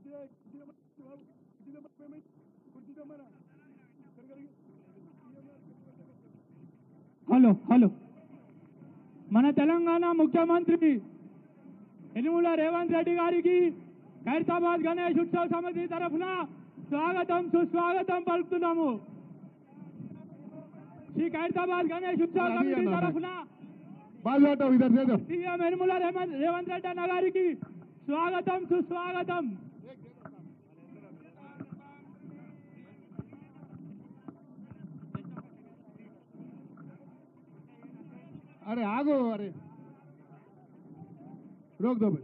Hello hello మన తెలంగాణ ముఖ్యమంత్రి యనుమల రేవంత్ రెడ్డి గారికి ఖైరతాబాద్ గణేష్ ఉత్సవ సమితి తరఫున స్వాగతం సుస్వాగతం పలుకుతున్నాము. శ్రీ ఖైరతాబాద్ గణేష్ ఉత్సవ సమితి తరఫున సీఎం యనుమల రేవంత్ రెడ్డి అన్న గారికి స్వాగతం సుస్వాగతం. अरे आगो अरे रोक दो भाई.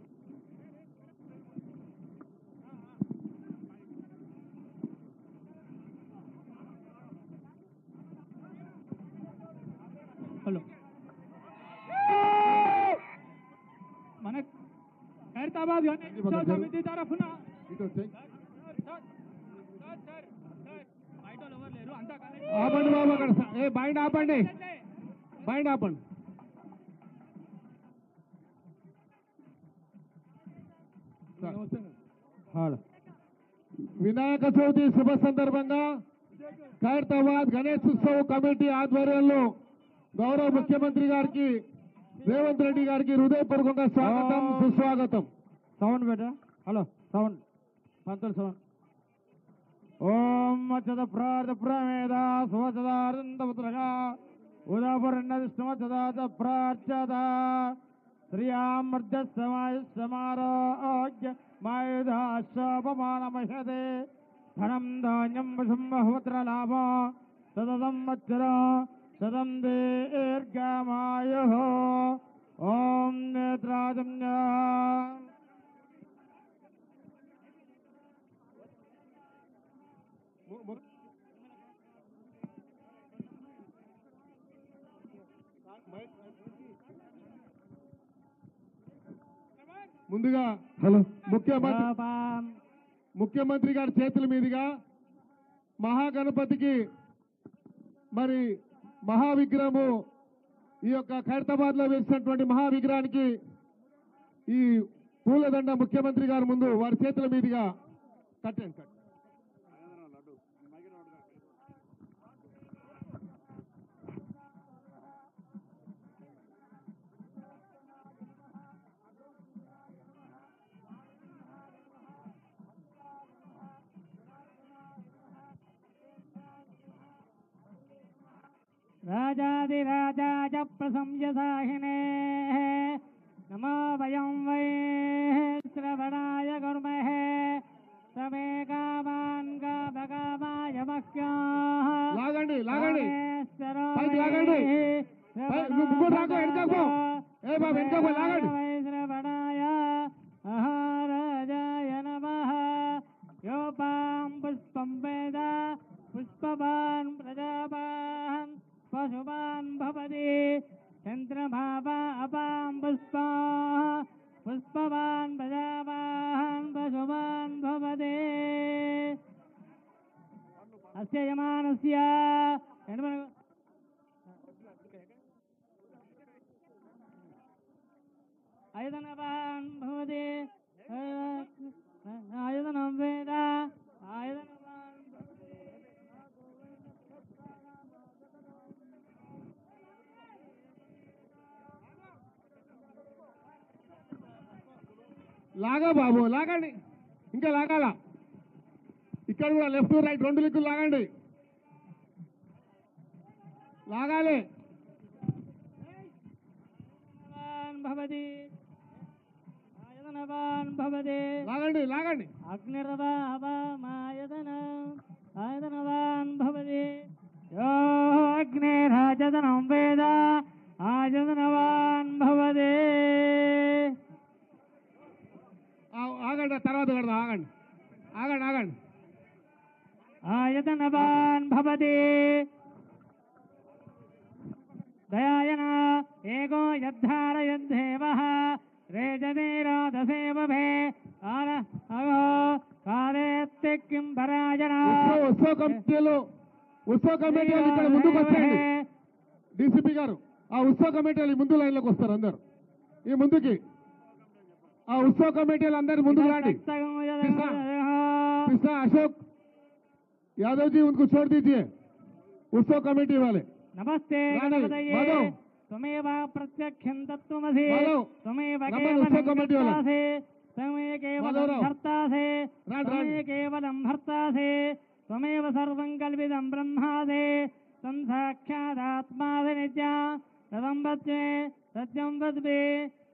హలో మన ఖైరతాబాద్ గణేష్ ఉత్సవ సమితి తరఫున ఆపండి బాబు అక్కడ బయట ఆపండి బయట ఆపండి. వినాయక చవితి శుభ సందర్భంగా ఖైరతాబాద్ గణేష్ ఉత్సవ కమిటీ ఆధ్వర్యంలో గౌరవ ముఖ్యమంత్రి గారికి రేవంత్ రెడ్డి గారికి హృదయపూర్వకంగా స్వాగతం సుస్వాగతం. Sound better. హలో సౌండ్ పంతులు సౌండ్. ఓం మచ్చద ప్రార్థ ప్రమేద సువచదారంతపుత్రగా ఉదాపరణిష్ణమచదాచ ప్రార్చద శ్రియామర్ధ సమారోగ్య మాయుధాశోపమానమహదే ధనం ధాన్యం వసుంబహుత్రలాభ సదసంవత్సర శతం దీర్ఘమాయు. ఓం నేత్రాజన్య ముందుగా ముఖ్యమంత్రి గారి చేతుల మీదుగా మహాగణపతికి మరి మహావిగ్రహము ఈ యొక్క ఖైరతాబాద్ లో వేసినటువంటి మహావిగ్రహానికి ఈ పూలదండ ముఖ్యమంత్రి గారి ముందు వారి చేతుల మీదుగా కట్టండి. రాజాదిరాజాయ ప్రసంయసాహినే నమో వయం వై శ్రవణాయ కుర్మహే సమే కామాన్ కామకామాయ మహ్యాః. లాగండి లాగండి పైకి లాగండి. లాగండి. శ్రవణాయ మహారాజాయ నమః. యోపాం పుష్పం వేద పుష్పవాన్ ప్రజావాన్ పశువాన్ భవతి చంద్రమావా అపాం పుష్పా పుష్పవాన్ ప్రజావాన్ పశువాన్ భవతి. అస్య యమానస్య ఆయుధనవాన్ భవతి ఆయుధనం వేద ఆయుధనవాన్ లాగా బాబు లాగండి. ఇంకా లాగాల. ఇక్కడ కూడా లెఫ్ట్ రైట్ రెండు దిక్కులు లాగండి. లాగాలి. లాగండి లాగండి. అగ్నిరవాయదనవాన్ భవతి యో అగ్నిరాజదనం వేద ఆజదనవాన్ భవతి. ఆగండి తర్వాత కడదాం. ఆగండి ఆగండి ఆగండి. ఆయతనవాన్ భవతి దయాయన ఏకో యద్ధారయద్ధేవః రేజనీరోదసేవభే కాలేత్తి కిం పరాయణ. ఉత్సవ కమిటీలు ఇక్కడ ముందుకు వచ్చేయండి. డీసీపీ గారు ఆ ఉత్సవ కమిటీలు ముందు లైన్లోకి వస్తారు. అందరు ఈ ముందుకి ఆ ఉత్సవ కమిటీలు అందరు ముందుకు రండి. कृष्णा अशोक यादव जी उनको छोड़ दीजिए, उत्सव कमेटी वाले। नमस्ते रानी, गणपतये माधव। त्वमेव प्रत्यक्षं तत्त्वमसि माधव, त्वमेव नमन केवलं उत्सव कमेटी वाला। कर्तासि त्वमेव केवलं माधवराव। भर्तासि राज, त्वमेव राज। केवलं भर्तासि त्वमेव सर्वं कल्पितं ब्रह्मासि तं साक्षादात्मासि नित्या तदं वच्मे सत्यं वद्मे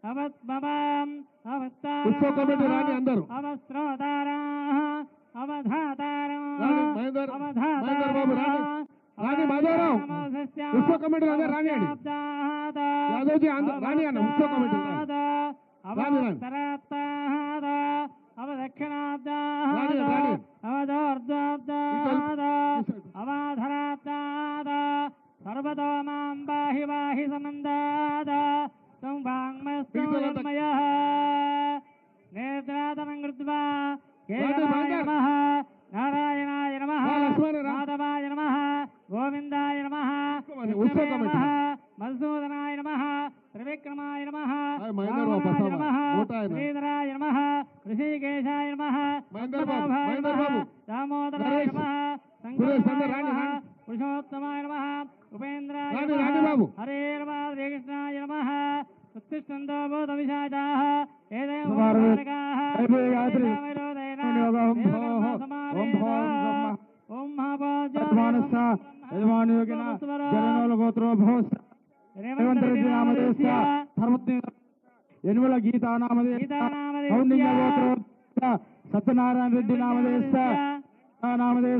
अवत्मवाम् उत्सव कमेटी रानी अंदर। अवस्रोताराः अवधाताराः रानी महेंद्र बाबू, रानी माधवराव उत्सव कमेटी अंदर रानी आनी यादव जी अंदर रानी आना उत्सव कमेटी रानी सर्वतो मां पाहि पाहि समन्दाद तं वाङ्मयः नेत्रादनं कृत्वा केशवाय नमः नारायणाय नमः माधवाय नमः गोविन्दाय नमः विष्णवे नमः मधुसूदनाय नमः त्रिविक्रमाय नमः रामाय नमः श्रीधराय नमः ऋषिकेशाय नमः पद्मनाभाय नमः दामोदराय नमः शङ्कराय नमः पुरुषोत्तमाय नमः उपेन्द्राय नमः हरे नमः श्रीकृष्णाय नमः उत्तिष्ठन्तो भूतविशाचाः एतेन यनुमल गीता नामधेय सत्यनारायण रेड्डी नामधेय नामधेय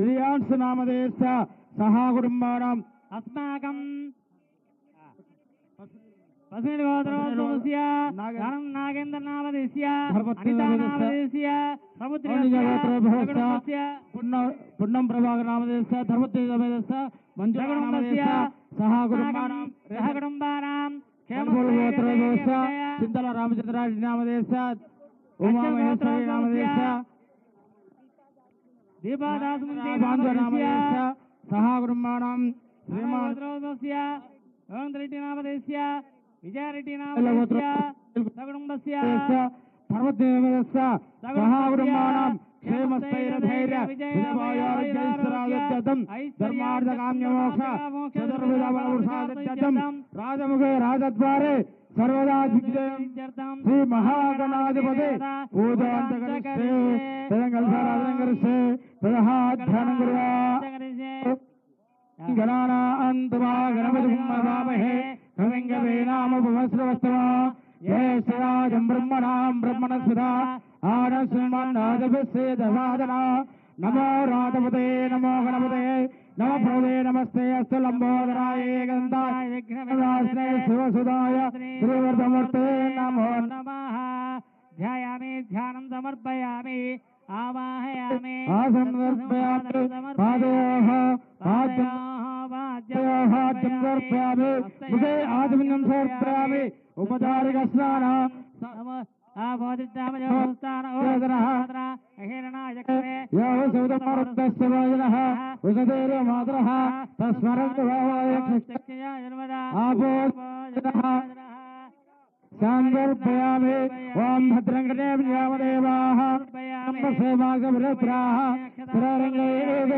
रियांश नामधेय सहा कुटुंबानां अस्माकं पश्चिमगोत्रोद्भवस्य नागेन्द्र नामधेय अनिता नामधेय समुद्रस्य पुण्यम प्रभाकर नामधेय धर्मतेज मंजुला नामधेय सहा कुटुंबानां चिंतला रामचंद्राजी नामधेय उमा महेश्वरी नामधेय दीपादास नामधेय सहा कुटुंबानां श्रीमान रेड्डी नामधेय विजय रेड्डी नामधेय सकुटुंबस्य धर्मदेवस्य सहा कुटुंबानां क्षेमस्थैर्यधैर्य विजयवायोर्जयस्वराजत्यं धर्मार्थकाम्यमोक्ष चतुर्विधबलपुरुषादित्यं राजमुखे राजद्वारे सर्वदा विजयं श्री महागणाधिपते पूजान्तकरिष्ये तदङ्गलसाराधनकरिष्ये तदहाध्यानं कुर्यात् गणानान्तमा गणपतिं नमामहे कविं कवीनामुपमश्रवस्तमा जयश्रीराजं ब्रह्मणां ब्रह्मणस्पदा आनश्रीमन्नादभिस्से दशादना नमो राधपते नमो गणपते नमः प्रभुवे नमस्ते अस्तु लंबोदराय गन्धाय विघ्नविनाशने शिवसुदाय श्रीवर्धमूर्ते नमो नमः ध्यायामि ध्यानं समर्पयामि आवाहयामि समर्पयामि पादयोः पाद्योः समर्पयामि मुखे आचमनं समर्पयामि उपचारिकस्नानं संकल्पयामि ओम भद्रं कर्णेभिर्यामदेवाः सेवागभृत्राः स्थिररङ्गैः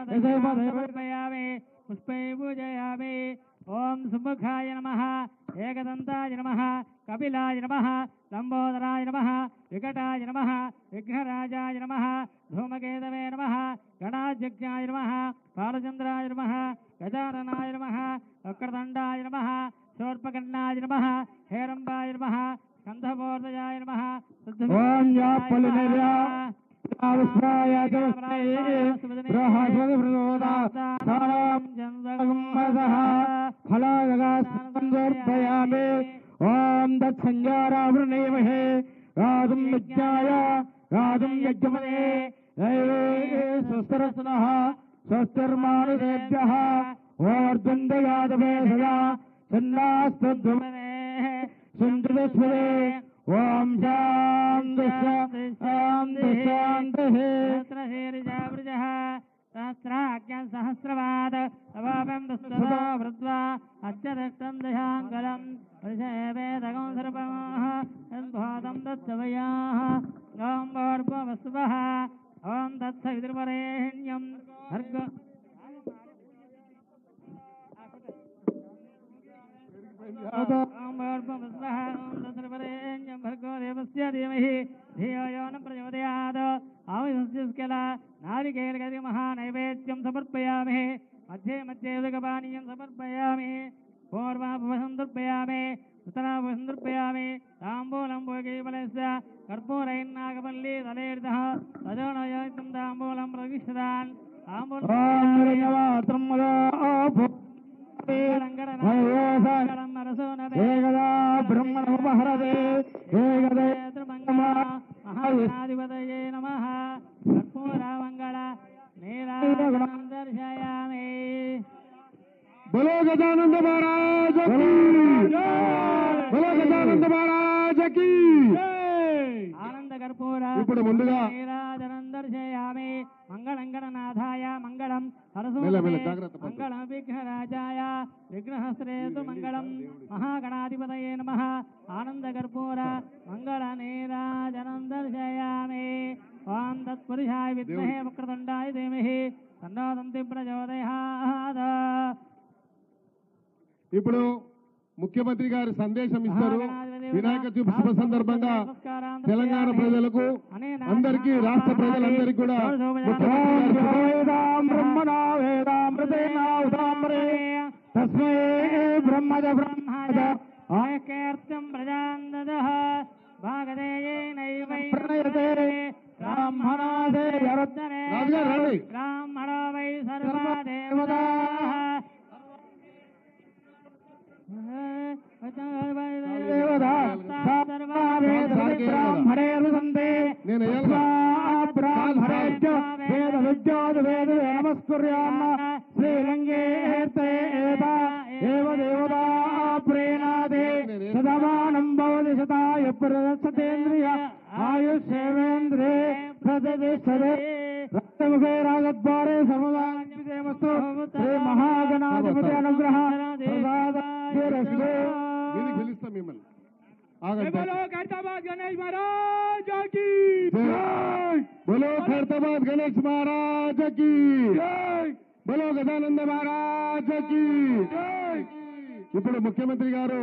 समर्पयामि पुष्पै पूजयामि ओम सुमुखाय नमः एकदन्ताय नमः कपिलाय नमः लंबोदराय नमः विकटाय नमः विघ्नराजाय नमः धूमकेतवे नमः गणाध्यक्षाय नमः बालचन्द्राय नमः गजाननाय नमः वक्रतुण्डाय नमः शूर्पकर्णाय नमः हेरम्बाय नमः स्कन्धमूर्धजाय नमः ओम या पलिनेर्या आवस्माय जवस्मै रहस्वदप्रदोदा सारां जन्मगमसः फलागस्संदर्पयामि ओम दत्संज्ञारावृणेमहे राजुं यज्ञाय राजुं यज्ञमने दैवे स्वस्तिरस्नः स्वस्तिर्मानुषेभ्यः ओर्जुन्दयादवे सदा सन्नास्तद्वमने सुन्दरस्वरे ओम शांति शांति शांतिः सहस्रशीर्षवृजः सहस्राज्ञं सहस्रवाद अवापं दुस्तदा वृद्ध्वा अत्यदष्टं दशाङ्गलं वृषेवेदकं सर्पमाः यद्भातं दत्तवयाः ఓం భూర్భువస్సువః ఓం తత్సవితుర్వరేణ్యం భర్గో ఓం భూర్భువస్సువః ఓం తత్సవితుర్వరేణ్యం భర్గో దేవస్య ధీమహి ధియో యో న ప్రచోదయాత్ ఆవిధస్య నారికేళగది మహానైవేద్యం సమర్పయామి मध्ये मध्ये उदकपानीयं समर्पयामि पूर्वाभवसं दर्पयामि उत्तराभवसं दर्पयामि ताम्बूलं भोगीफलस्य कर्पूरैर्नागवल्ली तलेर्दः तदोनयोक्तं ताम्बूलं प्रविशदान् महागणाधिपतये नमः कर्पूरमङ्गल नीराजनं दर्शयामि बोलो गजानंद महाराज की बोलो गजानंद महाराज की आनंद कर्पूर ఇప్పుడు ముందుగా नीराजनं दर्शयामि मंगलं गणनाथाय मंगलं मंगलं विघ्नराजाय विघ्नहस्त्रेतु मंगलं महागणाधिपतये नमः आनंद कर्पूर मंगल नीराजनं दर्शयामि ओम तत्पुरुषाय विद्महे वक्रतुंडाय धीमहि तन्नो दन्ति प्रचोदयात् ఇప్పుడు ముఖ్యమంత్రి గారి సందేశం ఇస్తారు. వినాయక చవితి శుభ సందర్భంగా తెలంగాణ ప్రజలకు అందరికీ రాష్ట్ర ప్రజలందరికీ కూడా తస్మై బ్రహ్మజ బ్రహ్మజ ఆయకీర్తం ప్రజాందదః భాగదేయేనైవై ప్రణయతే బ్రాహ్మణాదే యరుద్దనే బ్రాహ్మణో వై సర్వా దేవతాః శ్రీలంగే దేవతా ప్రేణాదే సదమానం భవతి శతాయ ప్రదర్శతేంద్రియ ఆయుష్యేంద్రే ప్రతిష్టతే రక్తముఖే రాగద్వారే సముదాయమస్తు శ్రీ మహాగణాధిపతి అనుగ్రహ పిలుస్తాం మిమ్మల్ని बोलो खैरताबाद गणेश महाराज की बोलो खैरताबाद गणेश महाराज की बोलो गजानंद महाराज की ఇప్పుడు ముఖ్యమంత్రి గారు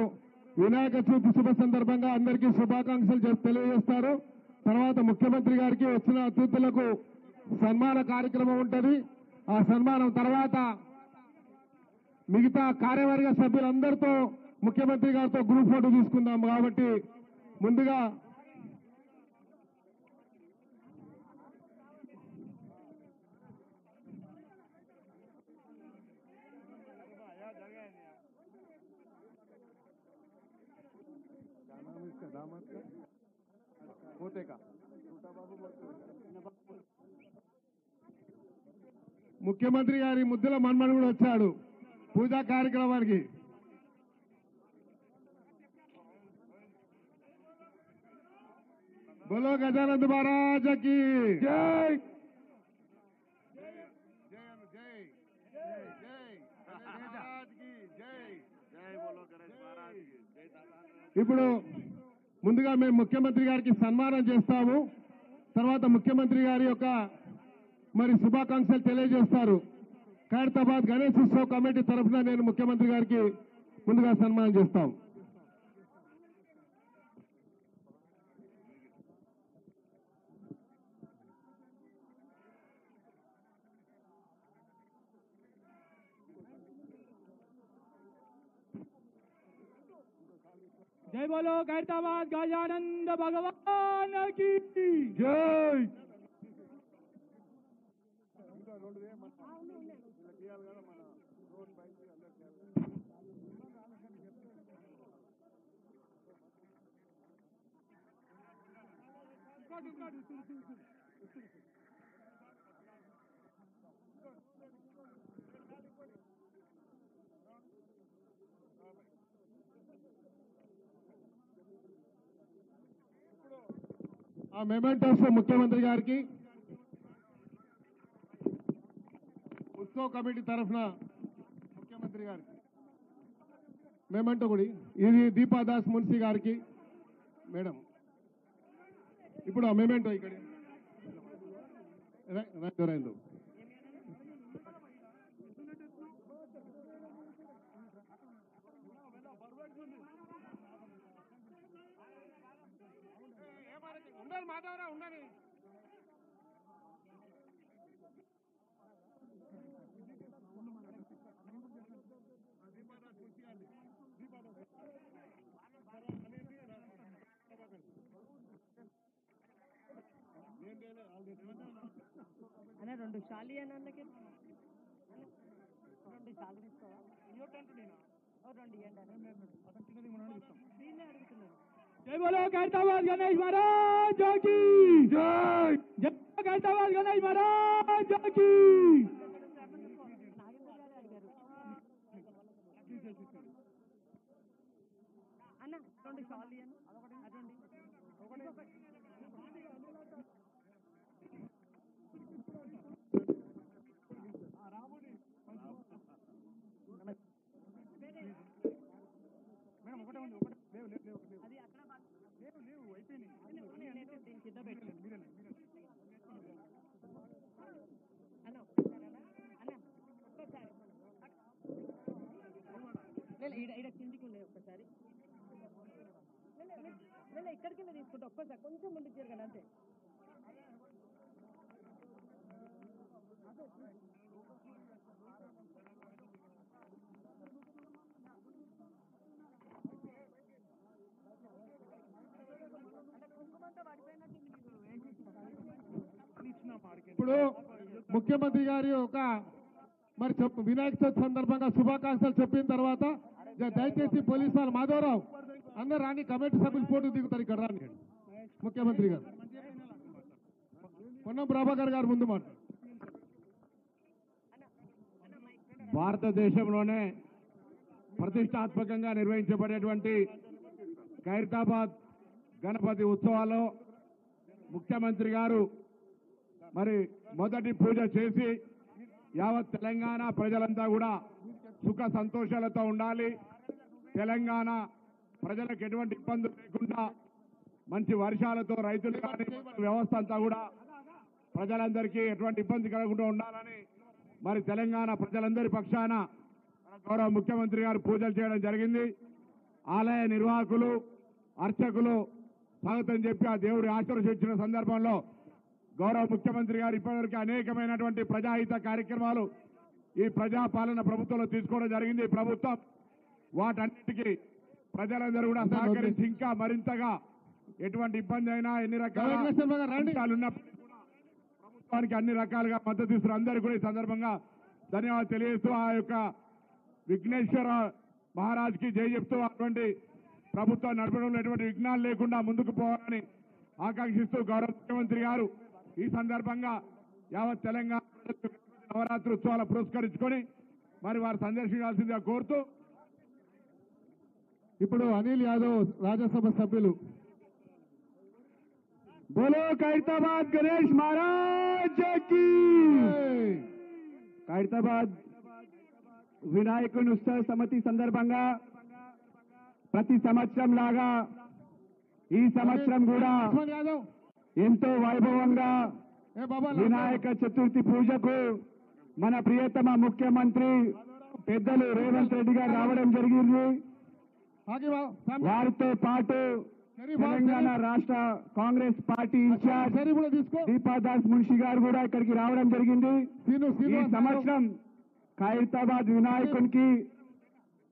వినాయక చవితి శుభ సందర్భంగా అందరికీ శుభాకాంక్షలు తెలియజేస్తారు. తర్వాత ముఖ్యమంత్రి గారికి వచ్చిన అతిథులకు సన్మాన కార్యక్రమం ఉంటుంది. ఆ సన్మానం తర్వాత మిగతా కార్యవర్గ సభ్యులందరితో ముఖ్యమంత్రి గారితో గ్రూప్ ఫోటో తీసుకుందాం. కాబట్టి ముందుగా ముఖ్యమంత్రి గారి ముద్దుల మన్మడు కూడా వచ్చాడు పూజా కార్యక్రమానికి. बोलो गजानंद महाराज की जय ఇప్పుడు ముందుగా మేము ముఖ్యమంత్రి గారికి సన్మానం చేస్తాము. తర్వాత ముఖ్యమంత్రి గారి యొక్క మరి శుభాకాంక్షలు తెలియజేస్తారు. ఖైరతాబాద్ గణేష్ ఉత్సవ్ కమిటీ తరఫున నేను ముఖ్యమంత్రి గారికి ముందుగా సన్మానం చేస్తాం. जय बोलो खैरताबाद गजानंद भगवान की जय ఆ మెమెంటోస్ ముఖ్యమంత్రి గారికి ఉత్సవ్ కమిటీ తరఫున ముఖ్యమంత్రి గారికి మెమెంటో కూడా ఇది దీపాదాస్ మున్సి గారికి మేడం ఇప్పుడు అమెండ్మెంట్ ఇక్కడ రైతు ఉండాలి మాట్లాడరా ఉండాలి అన్న 2 షాలి అన్నకి 2 షాలు తీసుకోవా 2 ఇవ్వండి దీన్నే అడుగుతున్నాను जय बोलो खैरताबाद गणेश महाराज की जय जय खैरताबाद गणेश महाराज की అన్న 2 షాలి అన్న అదండి కిందికి ఉండే ఒక్కసారి ఇక్కడికి తీసుకుంటే ఒక్కసారి కొంచెం ముందుకు జరగండి అంతే ఇప్పుడు ముఖ్యమంత్రి గారి ఒక మరి వినాయక చవితి సందర్భంగా శుభాకాంక్షలు చెప్పిన తర్వాత దయచేసి పోలీసు వాళ్ళు మాధవరావు అందరు రాని కమిటీ సభ్యులు ఫోటో దిగుతారు ఇక్కడ రాని ముఖ్యమంత్రి గారు పొన్నం ప్రభాకర్ గారు ముందు మాట భారతదేశంలోనే ప్రతిష్టాత్మకంగా నిర్వహించబడేటువంటి ఖైరతాబాద్ గణపతి ఉత్సవాల్లో ముఖ్యమంత్రి గారు మరి మొదటి పూజ చేసి యావత్ తెలంగాణ ప్రజలంతా కూడా సుఖ సంతోషాలతో ఉండాలి, తెలంగాణ ప్రజలకు ఎటువంటి ఇబ్బందులు లేకుండా మంచి వర్షాలతో రైతులు కానీ వ్యవస్థ అంతా కూడా ప్రజలందరికీ ఎటువంటి ఇబ్బంది కలగకుండా ఉండాలని మరి తెలంగాణ ప్రజలందరి పక్షాన గౌరవ ముఖ్యమంత్రి గారు పూజలు చేయడం జరిగింది. ఆలయ నిర్వాహకులు అర్చకులు స్వాగతం చెప్పి ఆ దేవుడి ఆశీర్వదించిన సందర్భంలో గౌరవ ముఖ్యమంత్రి గారు ఇప్పటివరకు అనేకమైనటువంటి ప్రజాహిత కార్యక్రమాలు ఈ ప్రజాపాలన ప్రభుత్వంలో తీసుకోవడం జరిగింది. ప్రభుత్వం వాటన్నిటికీ ప్రజలందరూ కూడా సహకరించి ఇంకా మరింతగా ఎటువంటి ఇబ్బంది అయినా ఎన్ని రకాల ప్రభుత్వానికి అన్ని రకాలుగా మద్దతు ఇస్తున్న అందరికీ కూడా ఈ సందర్భంగా ధన్యవాదాలు తెలియజేస్తూ ఆ యొక్క విఘ్నేశ్వర మహారాజ్కి జై చెప్తూ అటువంటి ప్రభుత్వం నడపడంలో ఎటువంటి విఘ్నాలు లేకుండా ముందుకు పోవాలని ఆకాంక్షిస్తూ గౌరవ ముఖ్యమంత్రి గారు ఈ సందర్భంగా యావత్ తెలంగాణ నవరాత్రి ఉత్సవాలు పురస్కరించుకొని మరి వారు సందర్శించాల్సిందిగా కోరుతూ ఇప్పుడు అనిల్ యాదవ్ రాజ్యసభ సభ్యులు बोलो ఖైరతాబాద్ గణేష్ మహారాజ్ की ఖైరతాబాద్ వినాయకుని ఉత్సవ సమితి సందర్భంగా ప్రతి సంవత్సరం లాగా ఈ సంవత్సరం కూడా యాదవ్ ఎంతో వైభవంగా వినాయక చతుర్థి పూజకు మన ప్రియతమ ముఖ్యమంత్రి పెద్దలు రేవంత్ రెడ్డి గారు రావడం జరిగింది. వారితో పాటు తెలంగాణ రాష్ట్ర కాంగ్రెస్ పార్టీ ఇన్ఛార్జ్ దీపాదాస్ మున్షి గారు కూడా ఇక్కడికి రావడం జరిగింది. ఈ సంవత్సరం ఖైరతాబాద్ వినాయకునికి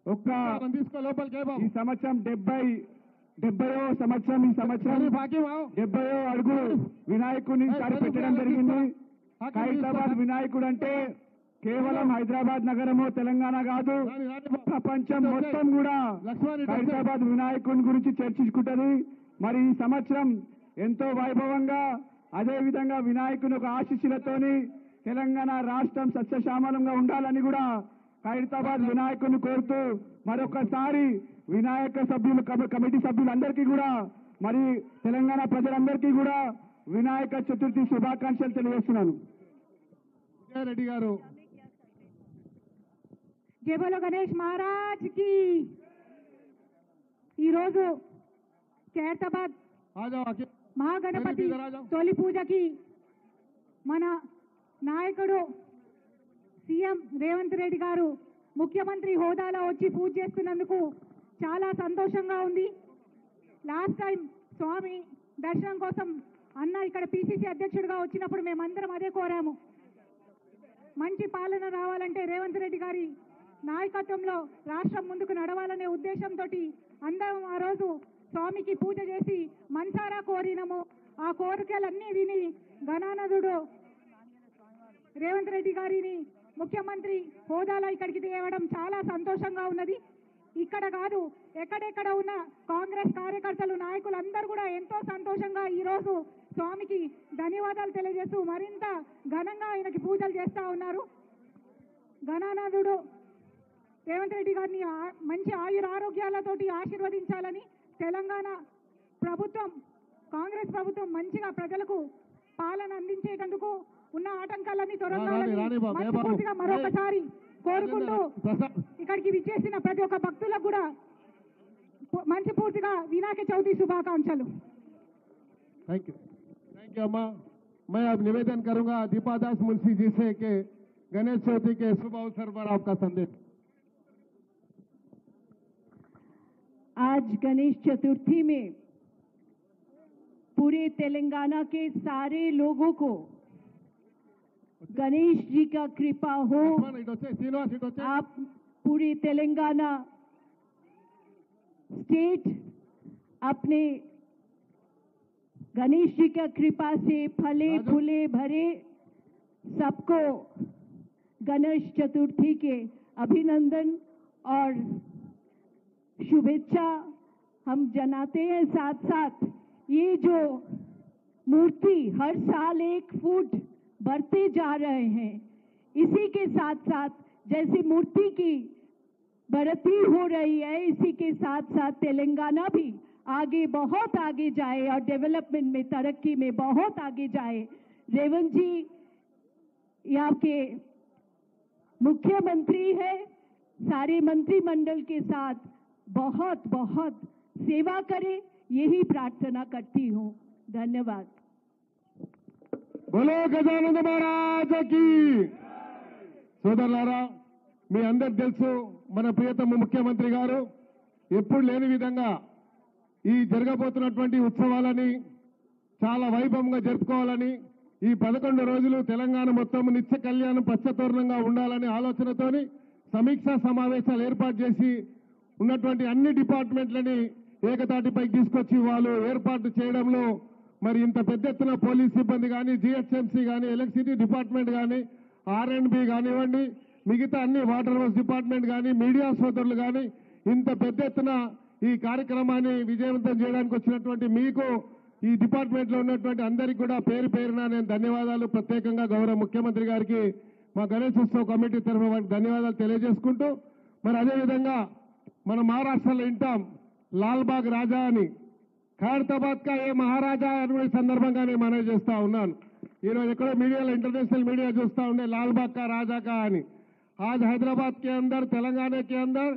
ఈ సంవత్సరం 70వ సంవత్సరం ఈ సంవత్సరం 70వ అడుగు వినాయకుడిని పెట్టడం జరిగింది. ఖైరతాబాద్ వినాయకుడు అంటే కేవలం హైదరాబాద్ నగరము తెలంగాణ కాదు, ప్రపంచం మొత్తం కూడా ఖైరతాబాద్ వినాయకుని గురించి చర్చించుకుంటది. మరి ఈ సంవత్సరం ఎంతో వైభవంగా అదే విధంగా వినాయకుని ఒక ఆశీస్సులతోని తెలంగాణ రాష్ట్రం సస్యశ్యామలంగా ఉండాలని కూడా ఖైరతాబాద్ వినాయకుని కోరుతూ మరొకసారి వినాయక సభ్యులు కమిటీ సభ్యులందరికీ కూడా మరి తెలంగాణ ప్రజలందరికీ కూడా వినాయక చతుర్థి శుభాకాంక్షలు తెలియజేస్తున్నాను. రెడ్డి గారు జై బోలో గణేష్ మహారాజ్ కి. ఈరోజు ఖైరతాబాద్ మహాగణపతి తొలి పూజకి మన నాయకుడు సీఎం రేవంత్ రెడ్డి గారు ముఖ్యమంత్రి హోదాలో వచ్చి పూజ చేస్తున్నందుకు చాలా సంతోషంగా ఉంది. లాస్ట్ టైం స్వామి దర్శనం కోసం అన్న ఇక్కడ పిసిసి అధ్యక్షుడిగా వచ్చినప్పుడు మేమందరం అదే కోరాము. మంచి పాలన రావాలంటే రేవంత్ రెడ్డి గారి నాయకత్వంలో రాష్ట్రం ముందుకు నడవాలనే ఉద్దేశంతో అందరం ఆ రోజు స్వామికి పూజ చేసి మనసారా కోరినాము. ఆ కోరికలన్నీ విని గణానదుడు రేవంత్ రెడ్డి గారిని ముఖ్యమంత్రి హోదాలో ఇక్కడికి తేవడం చాలా సంతోషంగా ఉన్నది. ఇక్కడ కాదు, ఎక్కడెక్కడ ఉన్న కాంగ్రెస్ కార్యకర్తలు నాయకులు అందరూ కూడా ఎంతో సంతోషంగా ఈరోజు స్వామికి ధన్యవాదాలు తెలియజేస్తూ మరింత ఘనంగా ఆయనకి పూజలు చేస్తూ ఉన్నారు. గణానాథుడు రేవంత్ రెడ్డి గారిని మంచి ఆయురారోగ్యాలతోటి ఆశీర్వదించాలని, తెలంగాణ ప్రభుత్వం కాంగ్రెస్ ప్రభుత్వం మంచిగా ప్రజలకు పాలన అందించేటందుకు ఉన్న ఆటంకాలన్నీ తొలగాలని మరొకసారి కోరుకుంటూ ఇక్కడికి విచ్చేసిన ప్రతి ఒక్క భక్తులకు కూడా మంచి పూర్తిగా వినాయక చవితి శుభాకాంక్షలు. थैंक यू अम्मा। मैं अब निवेदन करूंगा दीपादास मुंशी जी से कि गणेश चौथी के शुभ अवसर पर आपका संदेश। आज गणेश चतुर्थी में पूरे तेलंगाना के सारे लोगों को गणेश जी का कृपा हो। आप पूरी तेलंगाना स्टेट अपने गणेश जी का कृपा से फले फूले भरे। सबको गणेश चतुर्थी के अभिनंदन और शुभेच्छा हम जनाते हैं। साथ साथ ये जो मूर्ति हर साल 1 फुट बढ़ते जा रहे हैं, इसी के साथ साथ जैसे मूर्ति की बढ़ती हो रही है, इसी के साथ साथ तेलंगाना भी आगे बहुत आगे जाए और डेवलपमेंट में तरक्की में बहुत आगे जाए। रेवंत जी यहाँ के मुख्यमंत्री है, सारे मंत्रिमंडल के साथ बहुत बहुत सेवा करे, यही प्रार्थना करती हूँ। धन्यवाद। बोलो गजानंद महाराज की। సోదరులారా, మీ అందరికి తెలుసు మన ప్రియతమ ముఖ్యమంత్రి గారు ఎప్పుడు లేని విధంగా ఈ జరగబోతున్నటువంటి ఉత్సవాలని చాలా వైభవంగా జరుపుకోవాలని, ఈ 11 రోజులు తెలంగాణ మొత్తం నిత్య కళ్యాణం పచ్చతోరణంగా ఉండాలనే ఆలోచనతోని సమీక్షా సమావేశాలు ఏర్పాటు చేసి ఉన్నటువంటి అన్ని డిపార్ట్మెంట్లని ఏకతాటిపై తీసుకొచ్చి వాళ్ళు ఏర్పాటు చేయడంలో మరి ఇంత పెద్ద ఎత్తున పోలీస్ సిబ్బంది కానీ, జిహెచ్ఎంసీ కానీ, ఎలక్ట్రిసిటీ డిపార్ట్మెంట్ కానీ, ఆర్ఎండ్బి కానివ్వండి, మిగతా అన్ని వాటర్ వర్క్స్ డిపార్ట్మెంట్ కానీ, మీడియా సోదరులు కానీ ఇంత పెద్ద ఎత్తున ఈ కార్యక్రమాన్ని విజయవంతం చేయడానికి వచ్చినటువంటి మీకు, ఈ డిపార్ట్మెంట్ లో ఉన్నటువంటి అందరికీ కూడా పేరు పేరున నేను ధన్యవాదాలు ప్రత్యేకంగా గౌరవ ముఖ్యమంత్రి గారికి మా గణేష్ ఉత్సవ కమిటీ తరఫున వారికి ధన్యవాదాలు తెలియజేసుకుంటూ, మరి అదేవిధంగా మన మహారాష్ట్రలో వింటాం లాల్బాగ్ రాజా అని, ఖైరతాబాద్ కా ఏ మహారాజా అనే సందర్భంగా నేను మనవి చేస్తా ఉన్నాను. ఈరోజు ఎక్కడో మీడియాలో ఇంటర్నేషనల్ మీడియా చూస్తా ఉండే लालबाग का राजा का అని। आज हैदराबाद के अंदर, तेलंगाना के अंदर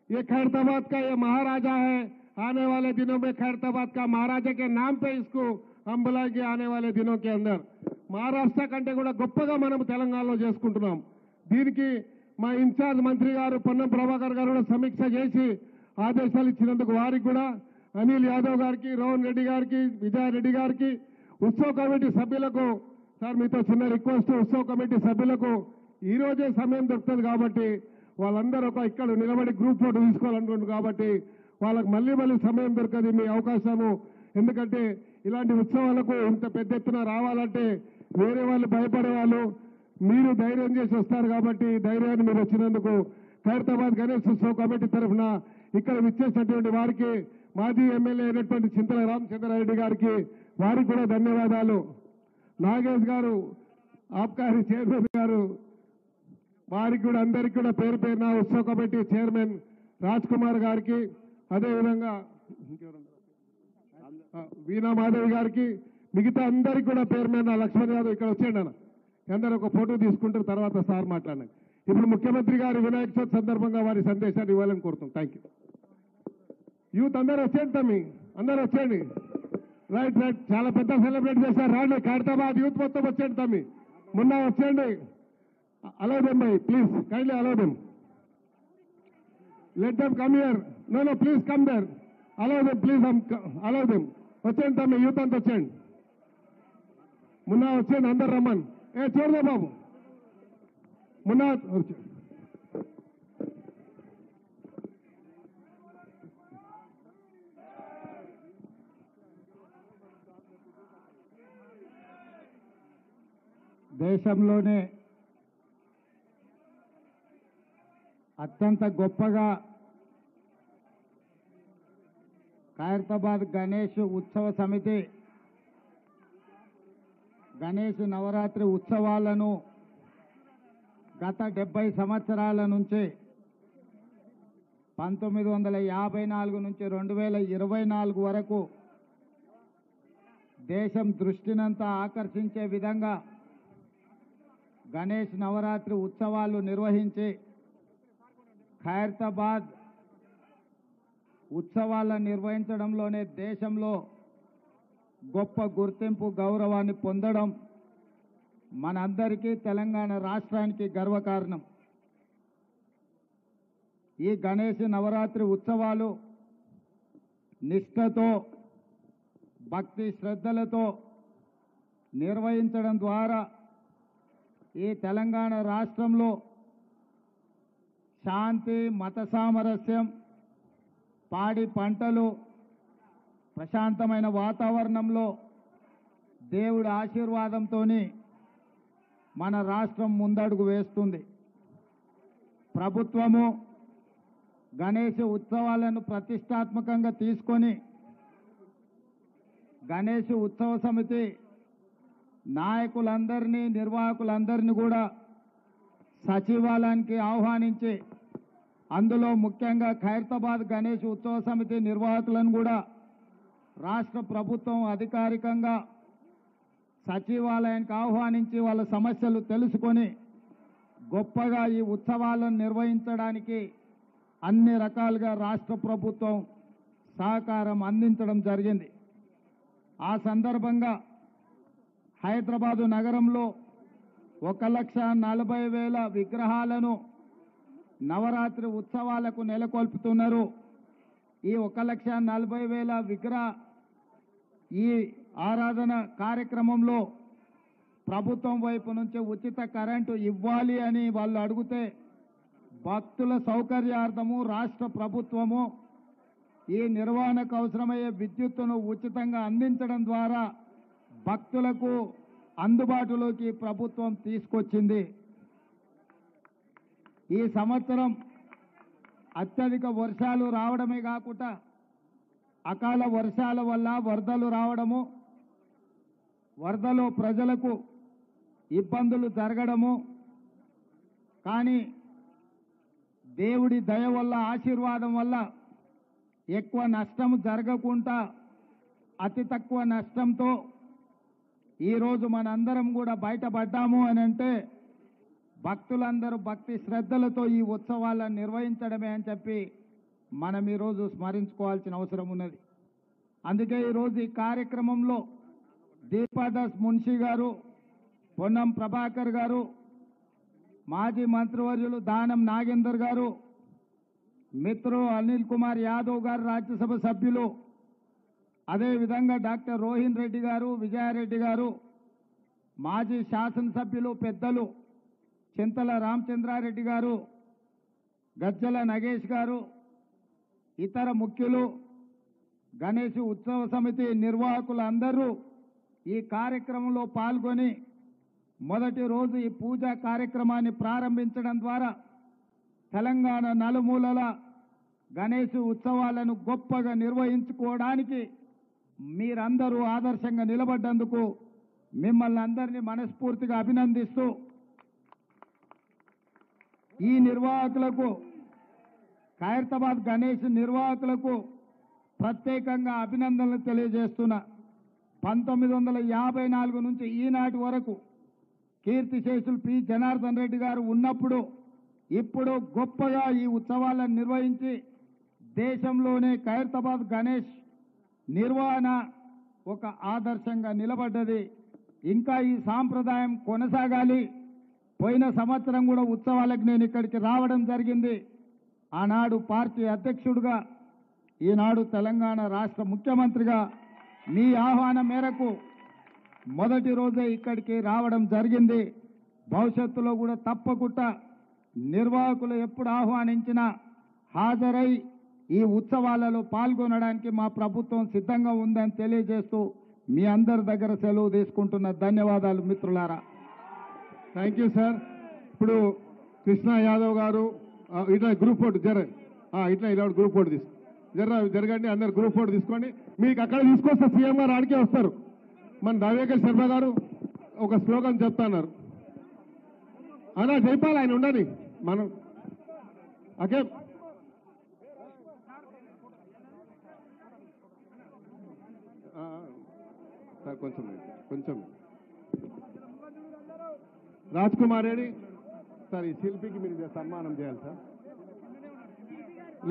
ये खैरताबाद का ये महाराजा है। आने वाले दिनों में खैरताबाद का महाराजा के नाम पे इसको हम बुलाएंगे। आने वाले दिनों के अंदर మహారాష్ట్ర కంటే కూడా గొప్పగా మనం తెలంగాణలో చేసుకుంటున్నాం। దీనికి మా ఇన్ఛార్జ్ మంత్రి గారు పొన్నం ప్రభాకర్ గారు కూడా సమీక్ష చేసి ఆదేశాలు ఇచ్చినందుకు వారికి కూడా, అనిల్ యాదవ్ గారికి, రోహన్ రెడ్డి గారికి, విజయ్ రెడ్డి గారికి, ఉత్సవ కమిటీ సభ్యులకు, సార్ మీతో చిన్న రిక్వెస్ట్, ఉత్సవ కమిటీ సభ్యులకు ఈ రోజే సమయం దొరుకుతుంది కాబట్టి వాళ్ళందరూ ఒక ఇక్కడ నిలబడి గ్రూప్ ఫోటో తీసుకోవాలనుకుంటున్నారు కాబట్టి వాళ్ళకి మళ్ళీ సమయం దొరకదు మీ అవకాశము। ఎందుకంటే ఇలాంటి ఉత్సవాలకు ఇంత పెద్ద ఎత్తున రావాలంటే వేరే వాళ్ళు భయపడే వాళ్ళు, మీరు ధైర్యం చేసి వస్తారు కాబట్టి ధైర్యాన్ని మీరు వచ్చినందుకు ఖైరతాబాద్ గణేష్ ఉత్సవ కమిటీ తరఫున ఇక్కడ విచ్చేసినటువంటి వారికి, మాజీ ఎమ్మెల్యే అయినటువంటి చింతల రామచంద్రారెడ్డి గారికి వారికి కూడా ధన్యవాదాలు। నాగేష్ గారు, ఆబ్కారీ చైర్మన్ గారు, వారికి కూడా అందరికీ కూడా పేరు పేరున ఉత్సవ కమిటీ చైర్మన్ రాజ్ కుమార్ గారికి, అదేవిధంగా వీణా మాధవి గారికి, మిగతా అందరికీ కూడా పేరు మీద లక్ష్మణ్ యాదవ్ ఇక్కడ వచ్చేయండి అన్న, అందరూ ఒక ఫోటో తీసుకుంటారు, తర్వాత సార్ మాట్లాడండి। ఇప్పుడు ముఖ్యమంత్రి గారు వినాయక చవితి సందర్భంగా వారి సందేశాన్ని ఇవ్వాలని కోరుతాం। Thank you. యూత్ అందరూ వచ్చేయండి, తమ్మి అందరూ వచ్చేయండి, రైట్ రైట్, చాలా పెద్ద సెలబ్రేట్ చేశారు. రాండి, ఖైరతాబాద్ యూత్ మొత్తం వచ్చేయండి తమ్మి, మొన్న వచ్చేయండి. Allow them bye, please kindly allow them. Let them come here. No please come there. Allow them please, allow them. వచ్చేయండి తమ్మి, యూత్ అంతా వచ్చేయండి. మొన్న వచ్చేయండి, అందరు రమ్మని. చూడదా బాబు, మొన్న దేశంలోనే అత్యంత గొప్పగా ఖైరతాబాద్ గణేష్ ఉత్సవ సమితి గణేష్ నవరాత్రి ఉత్సవాలను గత 70 సంవత్సరాల నుంచి 1954 నుంచి 2024 వరకు దేశం దృష్టినంతా ఆకర్షించే విధంగా గణేష్ నవరాత్రి ఉత్సవాలు నిర్వహించి ఖైరతాబాద్ ఉత్సవాలను నిర్వహించడంలోనే దేశంలో గొప్ప గుర్తింపు గౌరవాన్ని పొందడం మనందరికీ తెలంగాణ రాష్ట్రానికి గర్వకారణం. ఈ గణేష్ నవరాత్రి ఉత్సవాలు నిష్ఠతో భక్తి శ్రద్ధలతో నిర్వహించడం ద్వారా ఈ తెలంగాణ రాష్ట్రంలో శాంతి, మత సామరస్యం, పాడి పంటలు, ప్రశాంతమైన వాతావరణంలో దేవుడి ఆశీర్వాదంతో మన రాష్ట్రం ముందడుగు వేస్తుంది. ప్రభుత్వము గణేష్ ఉత్సవాలను ప్రతిష్టాత్మకంగా తీసుకొని గణేష్ ఉత్సవ సమితి నాయకులందరినీ, నిర్వాహకులందరినీ కూడా సచివాలయానికి ఆహ్వానించి అందులో ముఖ్యంగా ఖైరతాబాద్ గణేష్ ఉత్సవ సమితి నిర్వాహకులను కూడా రాష్ట్ర ప్రభుత్వం అధికారికంగా సచివాలయానికి ఆహ్వానించి వాళ్ళ సమస్యలు తెలుసుకొని గొప్పగా ఈ ఉత్సవాలను నిర్వహించడానికి అన్ని రకాలుగా రాష్ట్ర ప్రభుత్వం సహకారం అందించడం జరిగింది. ఆ సందర్భంగా హైదరాబాదు నగరంలో 1,40,000 విగ్రహాలను నవరాత్రి ఉత్సవాలకు నెలకొల్పుతున్నారు. ఈ 1,40,000 విగ్రహ ఈ ఆరాధన కార్యక్రమంలో ప్రభుత్వం వైపు నుంచి ఉచిత కరెంటు ఇవ్వాలి అని వాళ్ళు అడిగితే భక్తుల సౌకర్యార్థము రాష్ట్ర ప్రభుత్వము ఈ నిర్వహణకు అవసరమయ్యే విద్యుత్తును ఉచితంగా అందించడం ద్వారా భక్తులకు అందుబాటులోకి ప్రభుత్వం తీసుకొచ్చింది. ఈ సంవత్సరం అత్యధిక వర్షాలు రావడమే కాకుండా అకాల వర్షాల వల్ల వరదలు రావడము, వరదలో ప్రజలకు ఇబ్బందులు జరగడము, కానీ దేవుడి దయ వల్ల, ఆశీర్వాదం వల్ల ఎక్కువ నష్టం జరగకుండా అతి తక్కువ నష్టంతో ఈరోజు మనందరం కూడా బయటపడ్డాము అని అంటే భక్తులందరూ భక్తి శ్రద్ధలతో ఈ ఉత్సవాలను నిర్వహించడమే అని చెప్పి మనం ఈరోజు స్మరించుకోవాల్సిన అవసరం ఉన్నది. అందుకే ఈరోజు ఈ కార్యక్రమంలో దీపాదాస్ మున్షి గారు, పొన్నం ప్రభాకర్ గారు, మాజీ మంత్రివర్యులు దానం నాగేందర్ గారు, మిత్రులు అనిల్ కుమార్ యాదవ్ గారు, రాజ్యసభ సభ్యులు, అదేవిధంగా డాక్టర్ రోహిన్ రెడ్డి గారు, విజయారెడ్డి గారు, మాజీ శాసనసభ్యులు పెద్దలు చింతల రామచంద్రారెడ్డి గారు, గజ్జల నగేష్ గారు, ఇతర ముఖ్యులు, గణేష్ ఉత్సవ సమితి నిర్వాహకులు అందరూ ఈ కార్యక్రమంలో పాల్గొని మొదటి రోజు ఈ పూజా కార్యక్రమాన్ని ప్రారంభించడం ద్వారా తెలంగాణ నలుమూలల గణేష్ ఉత్సవాలను గొప్పగా నిర్వహించుకోవడానికి మీరందరూ ఆదర్శంగా నిలబడ్డందుకు మిమ్మల్ని అందరినీ మనస్ఫూర్తిగా అభినందిస్తూ ఈ నిర్వాహకులకు, ఖైరతాబాద్ గణేష్ నిర్వాహకులకు ప్రత్యేకంగా అభినందనలు తెలియజేస్తున్నా. 1954 నుంచి ఈనాటి వరకు కీర్తిశేషులు పి జనార్దన్ రెడ్డి గారు ఉన్నప్పుడు ఇప్పుడు గొప్పగా ఈ ఉత్సవాలను నిర్వహించి దేశంలోనే ఖైరతాబాద్ గణేష్ నిర్వహణ ఒక ఆదర్శంగా నిలబడ్డది. ఇంకా ఈ సాంప్రదాయం కొనసాగాలి. పోయిన సంవత్సరం కూడా ఉత్సవాలకు నేను ఇక్కడికి రావడం జరిగింది. ఆనాడు పార్టీ అధ్యక్షుడిగా, ఈనాడు తెలంగాణ రాష్ట్ర ముఖ్యమంత్రిగా మీ ఆహ్వానం మేరకు మొదటి రోజే ఇక్కడికి రావడం జరిగింది. భవిష్యత్తులో కూడా తప్పకుండా నిర్వాహకులు ఎప్పుడు ఆహ్వానించినా హాజరై ఈ ఉత్సవాలలో పాల్గొనడానికి మా ప్రభుత్వం సిద్ధంగా ఉందని తెలియజేస్తూ మీ అందరి దగ్గర సెలవు తీసుకుంటున్న. ధన్యవాదాలు మిత్రులారా. Thank you sir. ఇప్పుడు కృష్ణ యాదవ్ గారు ఇట్లా గ్రూప్ ఫోటో ఇట్లా ఇలా గ్రూప్ ఫోటో జరగండి. అందరు గ్రూప్ ఫోటో తీసుకోండి. మీకు అక్కడ తీసుకొస్తే సీఎం గారు ఆడికే వస్తారు. మన దావేకర్ శర్మ గారు ఒక స్లోగన్ చెప్తున్నారు. అలా జైపాల్ ఆయన ఉండని మనం ఓకే. సార్ కొంచెం రాజ్ కుమార్ రెడ్డి సార్, ఈ శిల్పికి మీరు సన్మానం చేయాలి సార్.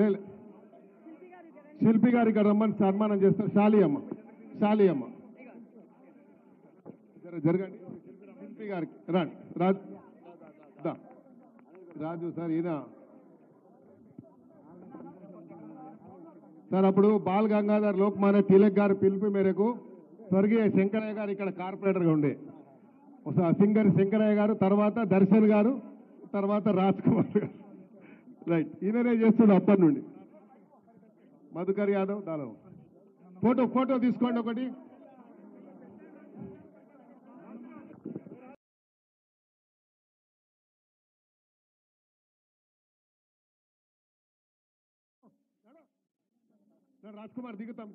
లేదు, శిల్పి గారు ఇక్కడ రమ్మని సన్మానం చేస్తారు. శాలి అమ్మ జరగండి. శిల్పి గారికి రండి. రాజు సార్, ఈయన సార్ అప్పుడు బాల్ గంగాధర్ లోక్మాన్య తిలక్ గారి పిలుపు మేరకు స్వర్గీయ శంకరయ్య గారు ఇక్కడ కార్పొరేటర్గా ఉండే సింగర్ శంకరయ్య గారు, తర్వాత దర్శన్ గారు, తర్వాత రాజ్ కుమార్ గారు. రైట్, ఈయననే చేస్తుండే అప్పటి నుండి. మధుకర్ యాదవ్ దాదాపు ఫోటో తీసుకోండి ఒకటి. రాజ్ కుమార్ దిగుతాం.